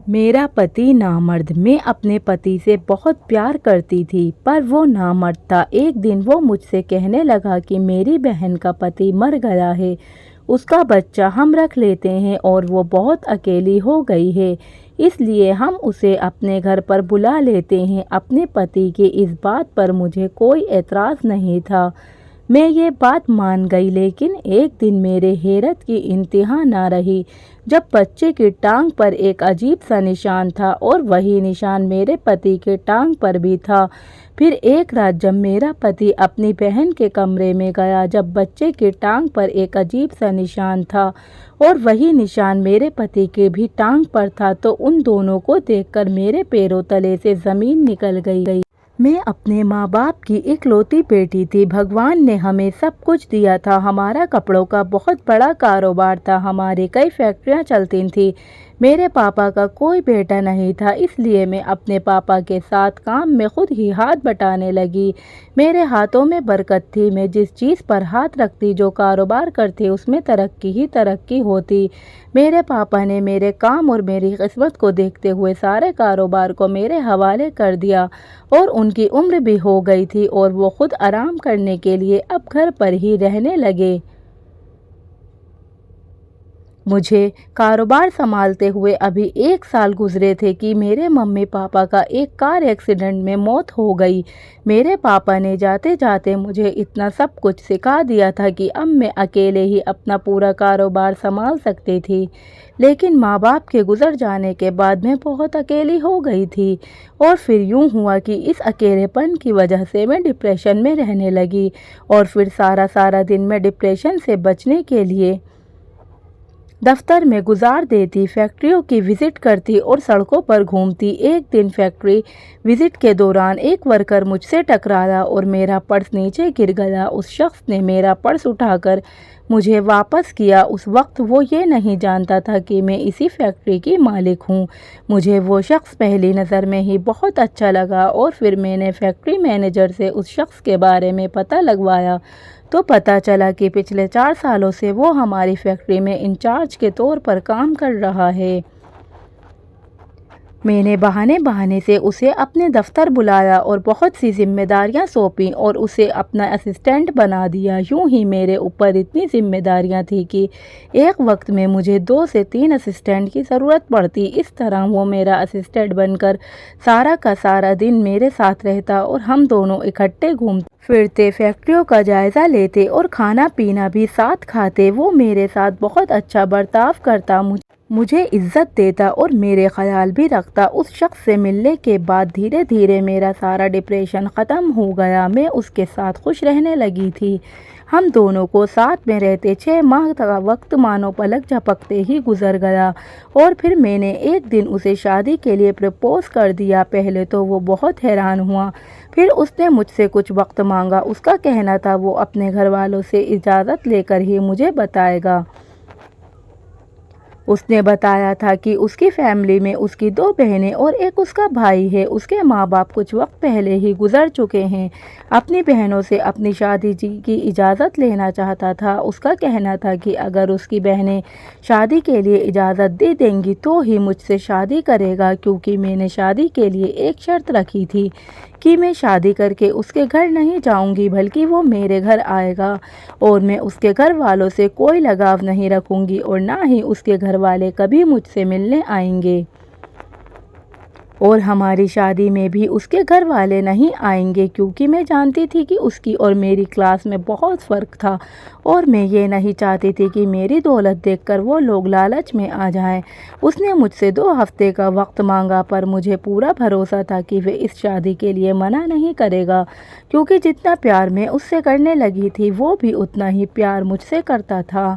मेरा पति नामर्द। मैं अपने पति से बहुत प्यार करती थी, पर वो नामर्द था। एक दिन वो मुझसे कहने लगा कि मेरी बहन का पति मर गया है, उसका बच्चा हम रख लेते हैं और वो बहुत अकेली हो गई है, इसलिए हम उसे अपने घर पर बुला लेते हैं। अपने पति के इस बात पर मुझे कोई एतराज़ नहीं था। मैं ये बात मान गई, लेकिन एक दिन मेरे हैरत की इंतहा ना रही जब बच्चे की टांग पर एक अजीब सा निशान था और वही निशान मेरे पति के टांग पर भी था। फिर एक रात जब मेरा पति अपनी बहन के कमरे में गया, जब बच्चे की टांग पर एक अजीब सा निशान था और वही निशान मेरे पति के भी टांग पर था, तो उन दोनों को देखकर मेरे पैरों तले से ज़मीन निकल गई। मैं अपने माँ बाप की इकलौती बेटी थी। भगवान ने हमें सब कुछ दिया था। हमारा कपड़ों का बहुत बड़ा कारोबार था, हमारी कई फैक्ट्रियाँ चलती थीं। मेरे पापा का कोई बेटा नहीं था, इसलिए मैं अपने पापा के साथ काम में खुद ही हाथ बटाने लगी। मेरे हाथों में बरकत थी। मैं जिस चीज़ पर हाथ रखती, जो कारोबार करती, उसमें तरक्की ही तरक्की होती। मेरे पापा ने मेरे काम और मेरी किस्मत को देखते हुए सारे कारोबार को मेरे हवाले कर दिया और उनकी उम्र भी हो गई थी और वो खुद आराम करने के लिए अब घर पर ही रहने लगे। मुझे कारोबार संभालते हुए अभी 1 साल गुजरे थे कि मेरे मम्मी पापा का एक कार एक्सीडेंट में मौत हो गई। मेरे पापा ने जाते जाते मुझे इतना सब कुछ सिखा दिया था कि अब मैं अकेले ही अपना पूरा कारोबार संभाल सकती थी। लेकिन माँ बाप के गुजर जाने के बाद मैं बहुत अकेली हो गई थी और फिर यूं हुआ कि इस अकेलेपन की वजह से मैं डिप्रेशन में रहने लगी और फिर सारा सारा दिन मैं डिप्रेशन से बचने के लिए दफ्तर में गुजार देती, फैक्ट्रियों की विज़िट करती और सड़कों पर घूमती। एक दिन फैक्ट्री विज़िट के दौरान एक वर्कर मुझसे टकराया और मेरा पर्स नीचे गिर गया। उस शख्स ने मेरा पर्स उठाकर मुझे वापस किया। उस वक्त वो ये नहीं जानता था कि मैं इसी फैक्ट्री की मालिक हूँ। मुझे वो शख्स पहली नज़र में ही बहुत अच्छा लगा और फिर मैंने फैक्ट्री मैनेजर से उस शख्स के बारे में पता लगवाया, तो पता चला कि पिछले 4 सालों से वो हमारी फैक्ट्री में इंचार्ज के तौर पर काम कर रहा है। मैंने बहाने बहाने से उसे अपने दफ्तर बुलाया और बहुत सी जिम्मेदारियां सौंपी और उसे अपना असिस्टेंट बना दिया। यूं ही मेरे ऊपर इतनी जिम्मेदारियां थी कि एक वक्त में मुझे 2 से 3 असिस्टेंट की ज़रूरत पड़ती। इस तरह वो मेरा असिस्टेंट बनकर सारा का सारा दिन मेरे साथ रहता और हम दोनों इकट्ठे घूमते फिरते, फैक्ट्रियों का जायज़ा लेते और खाना पीना भी साथ खाते। वो मेरे साथ बहुत अच्छा बर्ताव करता, मुझे इज्जत देता और मेरे ख्याल भी रखता। उस शख्स से मिलने के बाद धीरे धीरे मेरा सारा डिप्रेशन ख़त्म हो गया। मैं उसके साथ खुश रहने लगी थी। हम दोनों को साथ में रहते 6 माह का वक्त मानो पलक झपकते ही गुजर गया और फिर मैंने एक दिन उसे शादी के लिए प्रपोज कर दिया। पहले तो वो बहुत हैरान हुआ, फिर उसने मुझसे कुछ वक्त मांगा। उसका कहना था वो अपने घर वालों से इजाज़त लेकर ही मुझे बताएगा। उसने बताया था कि उसकी फैमिली में उसकी 2 बहनें और एक उसका भाई है। उसके माँ बाप कुछ वक्त पहले ही गुजर चुके हैं। अपनी बहनों से अपनी शादी की इजाज़त लेना चाहता था। उसका कहना था कि अगर उसकी बहनें शादी के लिए इजाज़त दे देंगी तो ही मुझसे शादी करेगा, क्योंकि मैंने शादी के लिए एक शर्त रखी थी कि मैं शादी करके उसके घर नहीं जाऊंगी, बल्कि वो मेरे घर आएगा और मैं उसके घर वालों से कोई लगाव नहीं रखूंगी और ना ही उसके घर वाले कभी मुझसे मिलने आएंगे और हमारी शादी में भी उसके घर वाले नहीं आएंगे, क्योंकि मैं जानती थी कि उसकी और मेरी क्लास में बहुत फ़र्क था और मैं ये नहीं चाहती थी कि मेरी दौलत देखकर वो लोग लालच में आ जाएं। उसने मुझसे 2 हफ्ते का वक्त मांगा, पर मुझे पूरा भरोसा था कि वे इस शादी के लिए मना नहीं करेगा, क्योंकि जितना प्यार मैं उससे करने लगी थी वो भी उतना ही प्यार मुझसे करता था।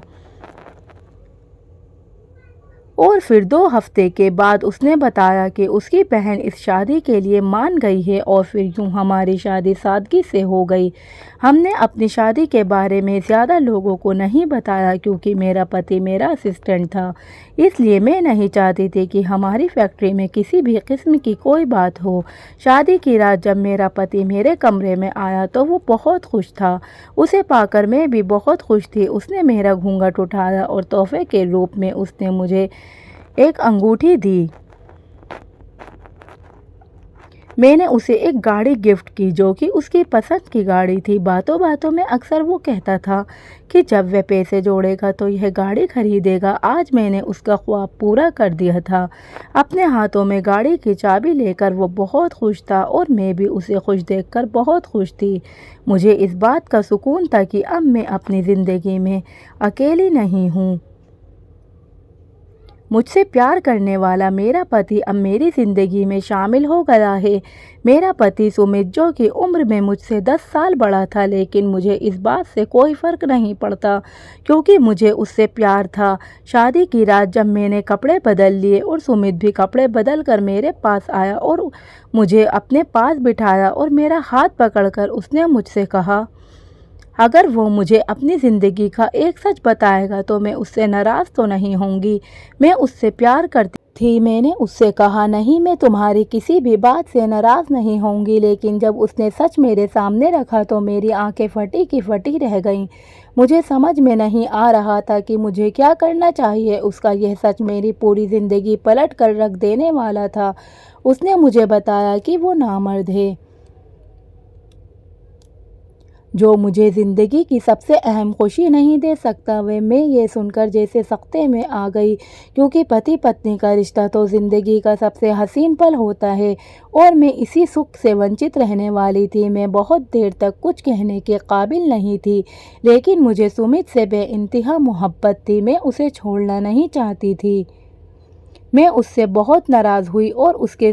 और फिर 2 हफ्ते के बाद उसने बताया कि उसकी बहन इस शादी के लिए मान गई है और फिर यूं हमारी शादी सादगी से हो गई। हमने अपनी शादी के बारे में ज़्यादा लोगों को नहीं बताया, क्योंकि मेरा पति मेरा असिस्टेंट था, इसलिए मैं नहीं चाहती थी कि हमारी फैक्ट्री में किसी भी किस्म की कोई बात हो। शादी की रात जब मेरा पति मेरे कमरे में आया तो वो बहुत खुश था। उसे पाकर मैं भी बहुत खुश थी। उसने मेरा घूंघट उठाया और तोहफे के रूप में उसने मुझे एक अंगूठी दी। मैंने उसे एक गाड़ी गिफ्ट की जो कि उसकी पसंद की गाड़ी थी। बातों बातों में अक्सर वो कहता था कि जब वह पैसे जोड़ेगा तो यह गाड़ी खरीदेगा। आज मैंने उसका ख्वाब पूरा कर दिया था। अपने हाथों में गाड़ी की चाबी लेकर वो बहुत खुश था और मैं भी उसे खुश देखकर बहुत खुश थी। मुझे इस बात का सुकून था कि अब मैं अपनी ज़िंदगी में अकेली नहीं हूँ। मुझसे प्यार करने वाला मेरा पति अब मेरी ज़िंदगी में शामिल हो गया है। मेरा पति सुमित, जो कि उम्र में मुझसे 10 साल बड़ा था, लेकिन मुझे इस बात से कोई फ़र्क नहीं पड़ता क्योंकि मुझे उससे प्यार था। शादी की रात जब मैंने कपड़े बदल लिए और सुमित भी कपड़े बदल कर मेरे पास आया और मुझे अपने पास बिठाया और मेरा हाथ पकड़कर उसने मुझसे कहा, अगर वो मुझे अपनी ज़िंदगी का एक सच बताएगा तो मैं उससे नाराज़ तो नहीं होंगी। मैं उससे प्यार करती थी। मैंने उससे कहा, नहीं, मैं तुम्हारी किसी भी बात से नाराज़ नहीं होंगी। लेकिन जब उसने सच मेरे सामने रखा तो मेरी आंखें फटी की फटी रह गईं। मुझे समझ में नहीं आ रहा था कि मुझे क्या करना चाहिए। उसका यह सच मेरी पूरी ज़िंदगी पलट कर रख देने वाला था। उसने मुझे बताया कि वो नामर्द है, जो मुझे ज़िंदगी की सबसे अहम खुशी नहीं दे सकता। वे मैं ये सुनकर जैसे सख्ते में आ गई क्योंकि पति पत्नी का रिश्ता तो ज़िंदगी का सबसे हसीन पल होता है और मैं इसी सुख से वंचित रहने वाली थी। मैं बहुत देर तक कुछ कहने के काबिल नहीं थी, लेकिन मुझे सुमित से बेइंतहा मोहब्बत थी। मैं उसे छोड़ना नहीं चाहती थी। मैं उससे बहुत नाराज़ हुई और उसके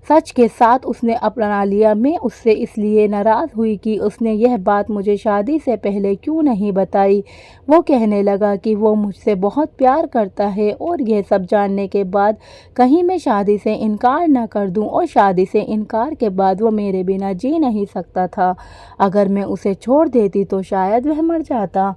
सच के साथ उसने अपना लिया। मैं उससे इसलिए नाराज़ हुई कि उसने यह बात मुझे शादी से पहले क्यों नहीं बताई। वो कहने लगा कि वो मुझसे बहुत प्यार करता है और यह सब जानने के बाद कहीं मैं शादी से इनकार न कर दूं, और शादी से इनकार के बाद वो मेरे बिना जी नहीं सकता था। अगर मैं उसे छोड़ देती तो शायद वह मर जाता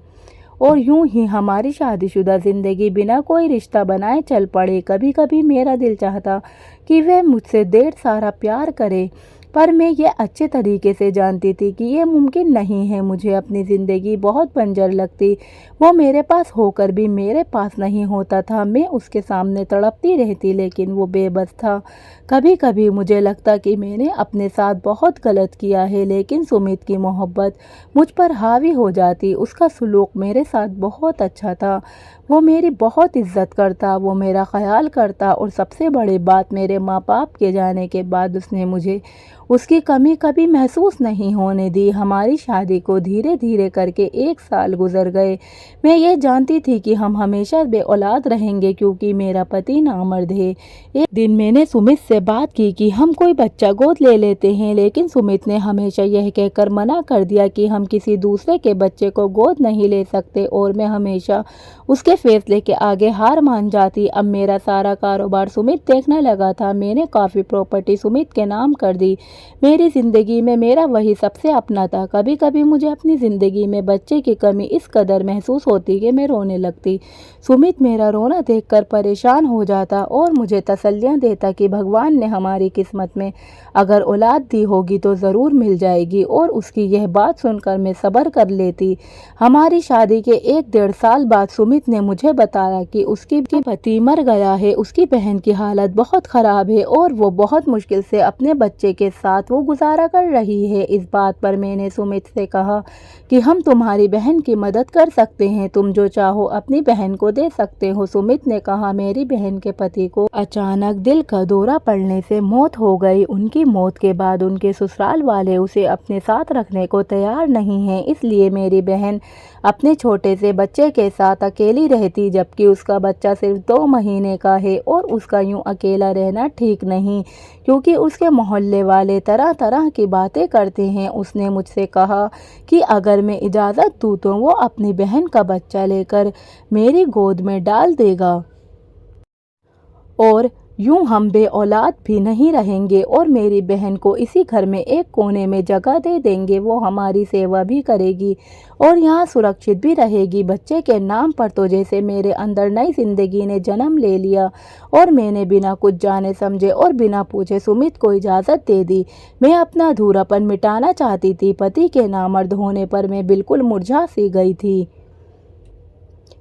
और यूं ही हमारी शादीशुदा ज़िंदगी बिना कोई रिश्ता बनाए चल पड़े। कभी कभी मेरा दिल चाहता कि वह मुझसे ढेर सारा प्यार करे, पर मैं ये अच्छे तरीके से जानती थी कि ये मुमकिन नहीं है। मुझे अपनी ज़िंदगी बहुत बंजर लगती। वो मेरे पास होकर भी मेरे पास नहीं होता था। मैं उसके सामने तड़पती रहती, लेकिन वो बेबस था। कभी कभी मुझे लगता कि मैंने अपने साथ बहुत गलत किया है, लेकिन सुमित की मोहब्बत मुझ पर हावी हो जाती। उसका सलूक मेरे साथ बहुत अच्छा था। वो मेरी बहुत इज्जत करता, वो मेरा ख्याल करता और सबसे बड़ी बात, मेरे माँ बाप के जाने के बाद उसने मुझे उसकी कमी कभी महसूस नहीं होने दी। हमारी शादी को धीरे धीरे करके 1 साल गुजर गए। मैं ये जानती थी कि हम हमेशा बे औलाद रहेंगे क्योंकि मेरा पति नामर्द है। एक दिन मैंने सुमित से बात की कि हम कोई बच्चा गोद ले लेते हैं, लेकिन सुमित ने हमेशा यह कहकर मना कर दिया कि हम किसी दूसरे के बच्चे को गोद नहीं ले सकते, और मैं हमेशा उसके फैसले के आगे हार मान जाती। अब मेरा सारा कारोबार सुमित देखने लगा था। मैंने काफ़ी प्रॉपर्टी सुमित के नाम कर दी। मेरी ज़िंदगी में मेरा वही सबसे अपना था। कभी कभी मुझे अपनी ज़िंदगी में बच्चे की कमी इस कदर महसूस होती कि मैं रोने लगती। सुमित मेरा रोना देखकर परेशान हो जाता और मुझे तसल्लियाँ देता कि भगवान ने हमारी किस्मत में अगर औलाद दी होगी तो ज़रूर मिल जाएगी, और उसकी यह बात सुनकर मैं सब्र कर लेती। हमारी शादी के 1-1.5 साल बाद सुमित ने मुझे बताया कि उसकी पति मर गया है। उसकी बहन की हालत बहुत ख़राब है और वो बहुत मुश्किल से अपने बच्चे के साथ वो गुजारा कर रही है। इस बात पर मैंने सुमित से कहा कि हम तुम्हारी बहन की मदद कर सकते हैं, तुम जो चाहो अपनी बहन को दे सकते हो। सुमित ने कहा, मेरी बहन के पति को अचानक दिल का दौरा पड़ने से मौत हो गई। उनकी मौत के बाद उनके ससुराल वाले उसे अपने साथ रखने को तैयार नहीं हैं, इसलिए मेरी बहन अपने छोटे से बच्चे के साथ अकेली रहती, जबकि उसका बच्चा सिर्फ 2 महीने का है। और उसका यूं अकेला रहना ठीक नहीं क्योंकि उसके मोहल्ले वाले तरह तरह की बातें करते हैं। उसने मुझसे कहा कि अगर मैं इजाज़त दूँ तो वो अपनी बहन का बच्चा लेकर मेरी गोद में डाल देगा और यूं हम बे औलाद भी नहीं रहेंगे, और मेरी बहन को इसी घर में एक कोने में जगह दे देंगे। वो हमारी सेवा भी करेगी और यहाँ सुरक्षित भी रहेगी। बच्चे के नाम पर तो जैसे मेरे अंदर नई जिंदगी ने जन्म ले लिया, और मैंने बिना कुछ जाने समझे और बिना पूछे सुमित को इजाज़त दे दी। मैं अपना अधूरापन मिटाना चाहती थी। पति के नामर्द होने पर मैं बिल्कुल मुरझा सी गई थी।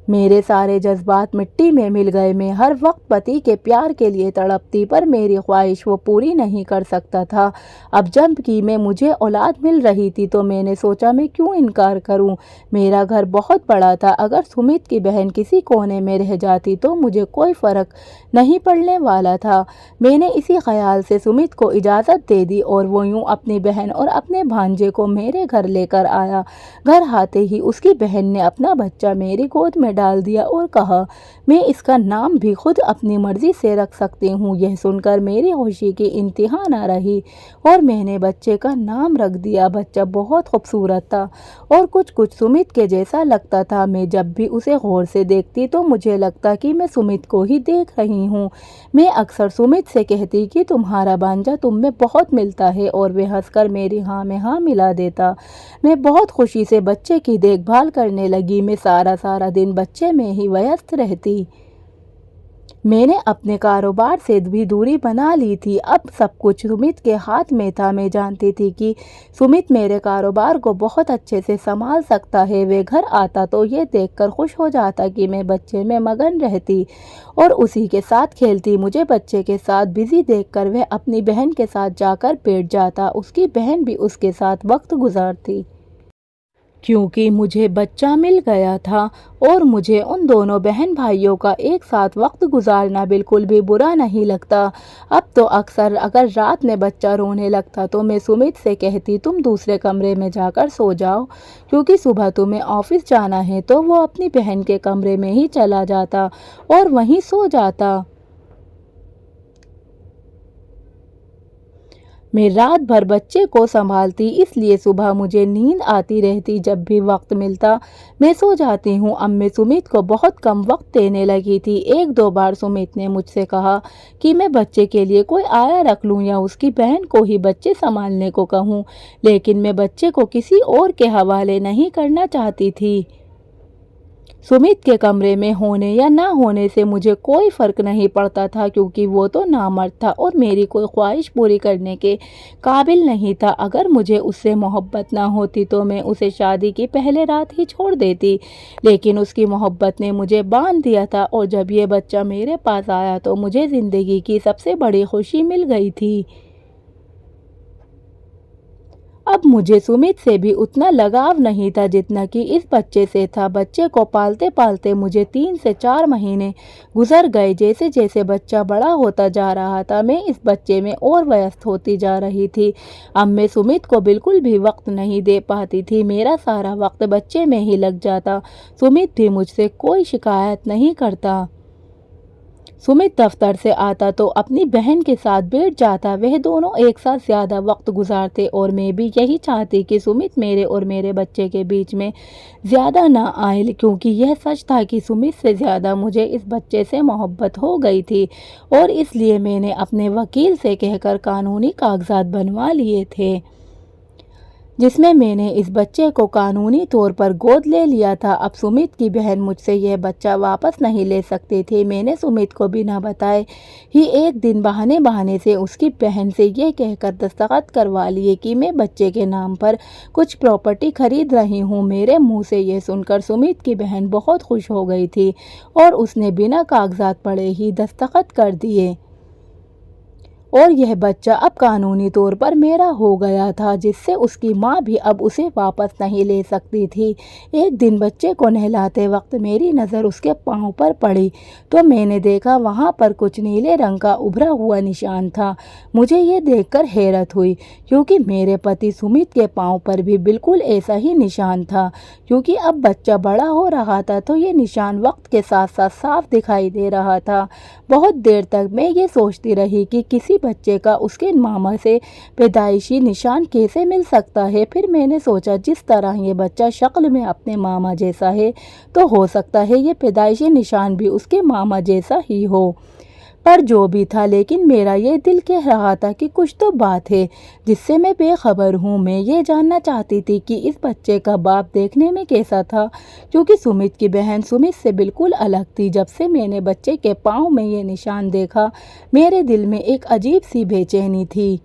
मेरे सारे जज्बात मिट्टी में मिल गए। मैं हर वक्त पति के प्यार के लिए तड़पती, पर मेरी ख्वाहिश वो पूरी नहीं कर सकता था। अब जब कि मैं मुझे औलाद मिल रही थी तो मैंने सोचा मैं क्यों इनकार करूं। मेरा घर बहुत बड़ा था, अगर सुमित की बहन किसी कोने में रह जाती तो मुझे कोई फ़र्क नहीं पड़ने वाला था। मैंने इसी ख्याल से सुमित को इजाज़त दे दी और वो यूं अपनी बहन और अपने भांजे को मेरे घर लेकर आया। घर आते ही उसकी बहन ने अपना बच्चा मेरी गोद में डाल दिया और कहा, मैं इसका नाम भी खुद अपनी मर्जी से रख सकती हूँ। यह सुनकर मेरी खुशी की इंतहा न रही और मैंने बच्चे का नाम रख दिया। बच्चा बहुत खूबसूरत था और कुछ कुछ सुमित के जैसा लगता था। मैं जब भी उसे गौर से देखती तो मुझे लगता कि मैं सुमित को ही देख रही हूँ। मैं अक्सर सुमित से कहती कि तुम्हारा भांजा तुम में बहुत मिलता है और वह हंसकर मेरी हाँ में हाँ मिला देता। मैं बहुत खुशी से बच्चे की देखभाल करने लगी। मैं सारा दिन बच्चे में ही व्यस्त रहती। मैंने अपने कारोबार से भी दूरी बना ली थी। अब सब कुछ सुमित के हाथ में था। मैं जानती थी कि सुमित मेरे कारोबार को बहुत अच्छे से संभाल सकता है। वे घर आता तो ये देखकर खुश हो जाता कि मैं बच्चे में मगन रहती और उसी के साथ खेलती। मुझे बच्चे के साथ बिजी देखकर वह अपनी बहन के साथ जाकर बैठ जाता। उसकी बहन भी उसके साथ वक्त गुजारती। क्योंकि मुझे बच्चा मिल गया था और मुझे उन दोनों बहन भाइयों का एक साथ वक्त गुजारना बिल्कुल भी बुरा नहीं लगता। अब तो अक्सर अगर रात में बच्चा रोने लगता तो मैं सुमित से कहती, तुम दूसरे कमरे में जाकर सो जाओ, क्योंकि सुबह तुम्हें ऑफिस जाना है। तो वो अपनी बहन के कमरे में ही चला जाता और वहीं सो जाता। मैं रात भर बच्चे को संभालती, इसलिए सुबह मुझे नींद आती रहती। जब भी वक्त मिलता मैं सो जाती हूँ। अब मैं सुमित को बहुत कम वक्त देने लगी थी। एक दो बार सुमित ने मुझसे कहा कि मैं बच्चे के लिए कोई आया रख लूँ या उसकी बहन को ही बच्चे संभालने को कहूँ, लेकिन मैं बच्चे को किसी और के हवाले नहीं करना चाहती थी। सुमित के कमरे में होने या ना होने से मुझे कोई फ़र्क नहीं पड़ता था, क्योंकि वो तो नामर्द था और मेरी कोई ख्वाहिश पूरी करने के काबिल नहीं था। अगर मुझे उससे मोहब्बत ना होती तो मैं उसे शादी की पहले रात ही छोड़ देती, लेकिन उसकी मोहब्बत ने मुझे बांध दिया था और जब ये बच्चा मेरे पास आया तो मुझे ज़िंदगी की सबसे बड़ी खुशी मिल गई थी। अब मुझे सुमित से भी उतना लगाव नहीं था जितना कि इस बच्चे से था। बच्चे को पालते पालते मुझे 3 से 4 महीने गुजर गए। जैसे जैसे बच्चा बड़ा होता जा रहा था मैं इस बच्चे में और व्यस्त होती जा रही थी। अब मैं सुमित को बिल्कुल भी वक्त नहीं दे पाती थी। मेरा सारा वक्त बच्चे में ही लग जाता। सुमित भी मुझसे कोई शिकायत नहीं करता। सुमित दफ्तर से आता तो अपनी बहन के साथ बैठ जाता। वह दोनों एक साथ ज़्यादा वक्त गुजारते और मैं भी यही चाहती कि सुमित मेरे और मेरे बच्चे के बीच में ज़्यादा ना आए, क्योंकि यह सच था कि सुमित से ज़्यादा मुझे इस बच्चे से मोहब्बत हो गई थी और इसलिए मैंने अपने वकील से कहकर कानूनी कागजात बनवा लिए थे, जिसमें मैंने इस बच्चे को कानूनी तौर पर गोद ले लिया था। अब सुमित की बहन मुझसे यह बच्चा वापस नहीं ले सकती थी। मैंने सुमित को बिना बताए ही एक दिन बहाने बहाने से उसकी बहन से यह कहकर दस्तखत करवा लिए कि मैं बच्चे के नाम पर कुछ प्रॉपर्टी खरीद रही हूँ। मेरे मुंह से यह सुनकर सुमित की बहन बहुत खुश हो गई थी और उसने बिना कागजात पढ़े ही दस्तखत कर दिए और यह बच्चा अब कानूनी तौर पर मेरा हो गया था, जिससे उसकी माँ भी अब उसे वापस नहीं ले सकती थी। एक दिन बच्चे को नहलाते वक्त मेरी नज़र उसके पाँव पर पड़ी तो मैंने देखा वहाँ पर कुछ नीले रंग का उभरा हुआ निशान था। मुझे ये देखकर हैरत हुई, क्योंकि मेरे पति सुमित के पाँव पर भी बिल्कुल ऐसा ही निशान था। क्योंकि अब बच्चा बड़ा हो रहा था तो ये निशान वक्त के साथ साथ साफ दिखाई दे रहा था। बहुत देर तक मैं ये सोचती रही कि किसी बच्चे का उसके मामा से पैदाइशी निशान कैसे मिल सकता है। फिर मैंने सोचा जिस तरह ये बच्चा शक्ल में अपने मामा जैसा है तो हो सकता है ये पैदाइशी निशान भी उसके मामा जैसा ही हो। पर जो भी था, लेकिन मेरा ये दिल कह रहा था कि कुछ तो बात है जिससे मैं बेखबर हूँ। मैं ये जानना चाहती थी कि इस बच्चे का बाप देखने में कैसा था, क्योंकि सुमित की बहन सुमित से बिल्कुल अलग थी। जब से मैंने बच्चे के पाँव में ये निशान देखा मेरे दिल में एक अजीब सी बेचैनी थी।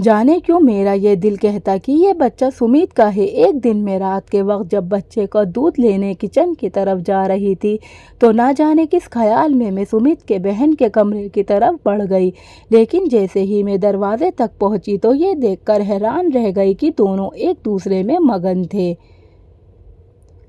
जाने क्यों मेरा ये दिल कहता कि ये बच्चा सुमित का है। एक दिन मैं रात के वक्त जब बच्चे का दूध लेने किचन की तरफ जा रही थी तो ना जाने किस ख्याल में मैं सुमित के बहन के कमरे की तरफ बढ़ गई। लेकिन जैसे ही मैं दरवाजे तक पहुंची तो ये देखकर हैरान रह गई कि दोनों एक दूसरे में मगन थे।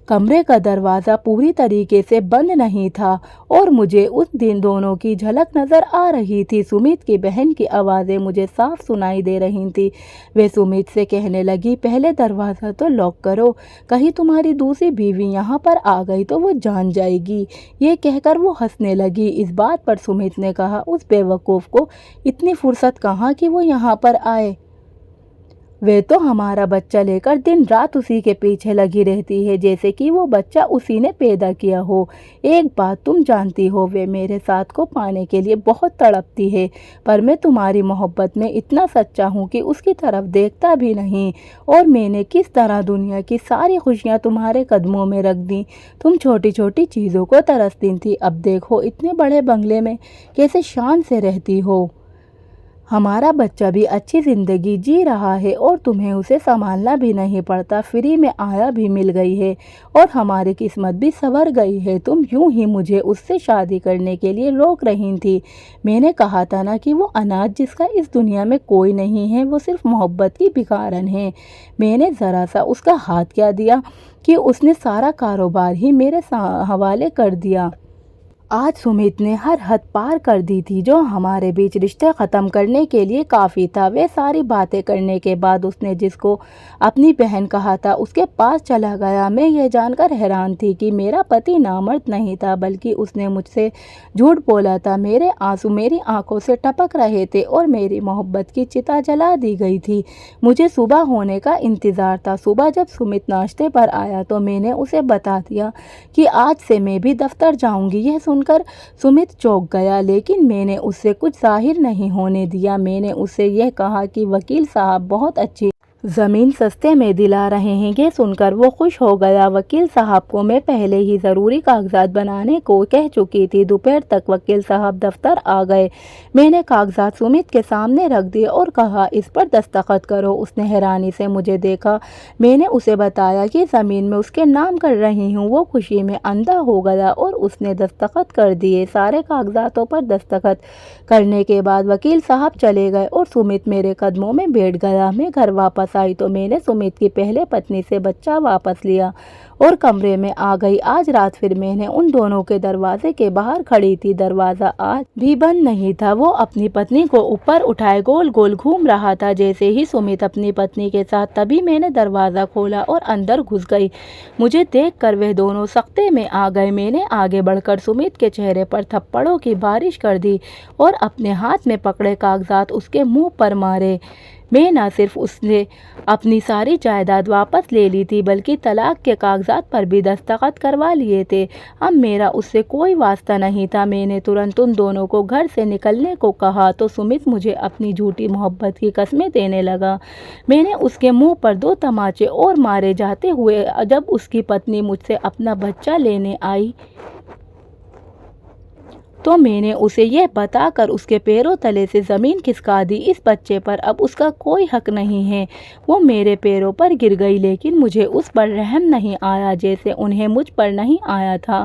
कमरे का दरवाज़ा पूरी तरीके से बंद नहीं था और मुझे उस दिन दोनों की झलक नज़र आ रही थी। सुमित की बहन की आवाज़ें मुझे साफ सुनाई दे रही थी। वे सुमित से कहने लगी, पहले दरवाज़ा तो लॉक करो, कहीं तुम्हारी दूसरी बीवी यहाँ पर आ गई तो वो जान जाएगी। ये कहकर वो हंसने लगी। इस बात पर सुमित ने कहा, उस बेवकूफ़ को इतनी फुर्सत कहाँ कि वो यहाँ पर आए। वे तो हमारा बच्चा लेकर दिन रात उसी के पीछे लगी रहती है, जैसे कि वो बच्चा उसी ने पैदा किया हो। एक बात तुम जानती हो, वे मेरे साथ को पाने के लिए बहुत तड़पती है, पर मैं तुम्हारी मोहब्बत में इतना सच्चा हूँ कि उसकी तरफ देखता भी नहीं। और मैंने किस तरह दुनिया की सारी खुशियाँ तुम्हारे कदमों में रख दी। तुम छोटी छोटी चीज़ों को तरसती थी, अब देखो इतने बड़े बंगले में कैसे शान से रहती हो। हमारा बच्चा भी अच्छी ज़िंदगी जी रहा है और तुम्हें उसे संभालना भी नहीं पड़ता, फ्री में आया भी मिल गई है और हमारी किस्मत भी संवर गई है। तुम यूं ही मुझे उससे शादी करने के लिए रोक रही थी। मैंने कहा था ना कि वो अनाथ जिसका इस दुनिया में कोई नहीं है, वो सिर्फ मोहब्बत की भिखारन है। मैंने ज़रा सा उसका हाथ क्या दिया कि उसने सारा कारोबार ही मेरे हवाले कर दिया। आज सुमित ने हर हद पार कर दी थी जो हमारे बीच रिश्ते ख़त्म करने के लिए काफ़ी था। वे सारी बातें करने के बाद उसने जिसको अपनी बहन कहा था उसके पास चला गया। मैं ये जानकर हैरान थी कि मेरा पति नामर्द नहीं था, बल्कि उसने मुझसे झूठ बोला था। मेरे आंसू मेरी आंखों से टपक रहे थे और मेरी मोहब्बत की चिता जला दी गई थी। मुझे सुबह होने का इंतज़ार था। सुबह जब सुमित नाश्ते पर आया तो मैंने उसे बता दिया कि आज से मैं भी दफ्तर जाऊंगी। यह सुनकर सुमित चौंक गया, लेकिन मैंने उससे कुछ जाहिर नहीं होने दिया। मैंने उससे यह कहा कि वकील साहब बहुत अच्छी ज़मीन सस्ते में दिला रहे हैं। ये सुनकर वो खुश हो गया। वकील साहब को मैं पहले ही ज़रूरी कागजात बनाने को कह चुकी थी। दोपहर तक वकील साहब दफ्तर आ गए। मैंने कागजात सुमित के सामने रख दिए और कहा, इस पर दस्तखत करो। उसने हैरानी से मुझे देखा। मैंने उसे बताया कि ज़मीन में उसके नाम कर रही हूँ। वो खुशी में अंधा हो गया और उसने दस्तखत कर दिए। सारे कागजातों पर दस्तखत करने के बाद वकील साहब चले गए और सुमित मेरे कदमों में बैठ गया। मैं घर वापस आई तो मैंने सुमित की पहले पत्नी से बच्चा वापस लिया और कमरे में आ गई। आज रात फिर मैंने उन दोनों के दरवाजे के बाहर खड़ी थी। दरवाज़ा आज भी बंद नहीं था। वो अपनी पत्नी को ऊपर उठाए गोल गोल घूम रहा था। जैसे ही सुमित अपनी पत्नी के साथ, तभी मैंने दरवाज़ा खोला और अंदर घुस गई। मुझे देखकर वे दोनों सख्ते में आ गए। मैंने आगे बढ़कर सुमित के चेहरे पर थप्पड़ों की बारिश कर दी और अपने हाथ में पकड़े कागजात उसके मुंह पर मारे। मैं न सिर्फ उसने अपनी सारी जायदाद वापस ले ली थी, बल्कि तलाक के कागजात पर भी दस्तखत करवा लिए थे। अब मेरा उससे कोई वास्ता नहीं था। मैंने तुरंत उन दोनों को घर से निकलने को कहा तो सुमित मुझे अपनी झूठी मोहब्बत की कस्में देने लगा। मैंने उसके मुंह पर 2 तमाचे और मारे। जाते हुए जब उसकी पत्नी मुझसे अपना बच्चा लेने आई तो मैंने उसे यह बताकर उसके पैरों तले से ज़मीन खिसका दी। इस बच्चे पर अब उसका कोई हक नहीं है। वो मेरे पैरों पर गिर गई, लेकिन मुझे उस पर रहम नहीं आया जैसे उन्हें मुझ पर नहीं आया था।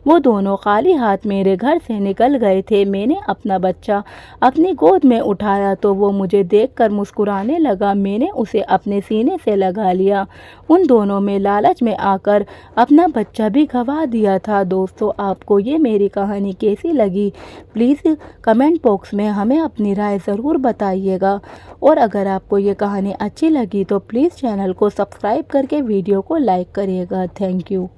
वो दोनों खाली हाथ मेरे घर से निकल गए थे। मैंने अपना बच्चा अपनी गोद में उठाया तो वो मुझे देखकर मुस्कुराने लगा। मैंने उसे अपने सीने से लगा लिया। उन दोनों में लालच में आकर अपना बच्चा भी गंवा दिया था। दोस्तों, आपको ये मेरी कहानी कैसी लगी प्लीज़ कमेंट बॉक्स में हमें अपनी राय ज़रूर बताइएगा। और अगर आपको ये कहानी अच्छी लगी तो प्लीज़ चैनल को सब्सक्राइब करके वीडियो को लाइक करिएगा। Thank you.